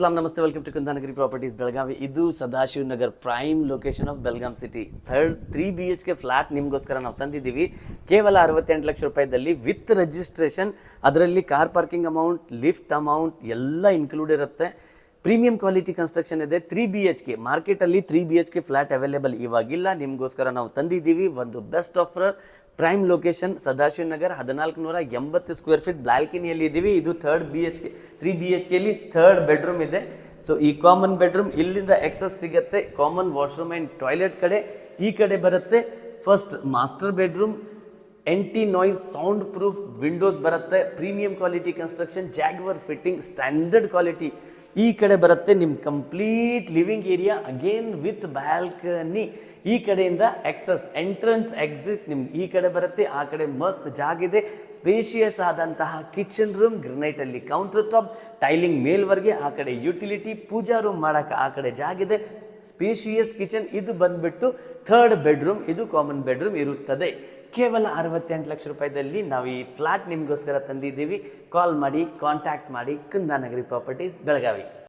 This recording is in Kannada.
ಸಲಾಂ ನಮಸ್ತೆ, welcome to Kundanagari properties Belagavi. ಇದು Sadashiv Nagar prime location of Belgaum city. 3 BHK flat ನಿಮಗೋಸ್ಕರ ನಾವು ತಂದಿದ್ದೀವಿ. ಕೇವಲ 68 ಲಕ್ಷ ರೂಪಾಯಿದಲ್ಲಿ ವಿತ್ ರಿಜಿಸ್ಟ್ರೇಷನ್. ಅದರಲ್ಲಿ car parking amount, lift amount ಎಲ್ಲ ಇನ್ಕ್ಲೂಡ್ ಇರುತ್ತೆ. ಪ್ರೀಮಿಯಂ ಕ್ವಾಲಿಟಿ ಕನ್ಸ್ಟ್ರಕ್ಷನ್ ಇದೆ. 3 BHK ಮಾರ್ಕೆಟಲ್ಲಿ 3 BHK ಫ್ಲಾಟ್ ಅವೈಲೇಬಲ್ ಇವಾಗಿಲ್ಲ. ನಿಮಗೋಸ್ಕರ ನಾವು ತಂದಿದ್ದೀವಿ ಒಂದು best offer. Prime location Sadashiv Nagar, 1480 square feet ಬ್ಲಾಲ್ಕನಿಯಲ್ಲಿ ಇದ್ದೀವಿ. ಇದು 3 BHKಲಿ 3rd ಬೆಡ್ರೂಮ್ ಇದೆ. ಸೊ ಈ ಕಾಮನ್ ಬೆಡ್ರೂಮ್ ಇಲ್ಲಿಂದ ಎಕ್ಸಸ್ ಸಿಗುತ್ತೆ. ಕಾಮನ್ ವಾಶ್ರೂಮ್ ಆ್ಯಂಡ್ ಟಾಯ್ಲೆಟ್ ಕಡೆ ಈ ಕಡೆ ಬರುತ್ತೆ. First master bedroom, anti noise sound proof windows ಬರುತ್ತೆ. Premium quality construction, jaguar fitting, standard quality ಈ ಕಡೆ ಬರುತ್ತೆ. ನಿಮ್ಮ complete living area again with balcony. ಈ ಕಡೆಯಿಂದ ಎಕ್ಸಸ್ ಎಂಟ್ರೆನ್ಸ್ ಎಕ್ಸಿಟ್ ನಿಮ್ಗೆ ಈ ಕಡೆ ಬರುತ್ತೆ. ಆ ಕಡೆ ಮಸ್ತ್ ಜಾಗಿದೆ. ಸ್ಪೇಷಿಯಸ್ ಆದಂತಹ ಕಿಚನ್ ರೂಮ್, ಗ್ರನೈಟಲ್ಲಿ ಕೌಂಟರ್ ಟಾಪ್, ಟೈಲಿಂಗ್ ಮೇಲ್ವರೆಗೆ. ಆ ಕಡೆ ಯುಟಿಲಿಟಿ, ಪೂಜಾ ರೂಮ್ ಮಾಡೋಕೆ ಆ ಕಡೆ ಜಾಗಿದೆ. Spacious kitchen. ಇದು ಬಂದ್ಬಿಟ್ಟು 3rd ಬೆಡ್ರೂಮ್. ಇದು ಕಾಮನ್ ಬೆಡ್ರೂಮ್ ಇರುತ್ತದೆ. ಕೇವಲ 68 ಲಕ್ಷ ರೂಪಾಯಿದಲ್ಲಿ ನಾವು ಈ ಫ್ಲಾಟ್ ನಿಮಗೋಸ್ಕರ ತಂದಿದ್ದೀವಿ. ಕಾಲ್ ಮಾಡಿ, ಕಾಂಟ್ಯಾಕ್ಟ್ ಮಾಡಿ. ಕುಂದಾನಗರಿ ಪ್ರಾಪರ್ಟೀಸ್ ಬೆಳಗಾವಿ.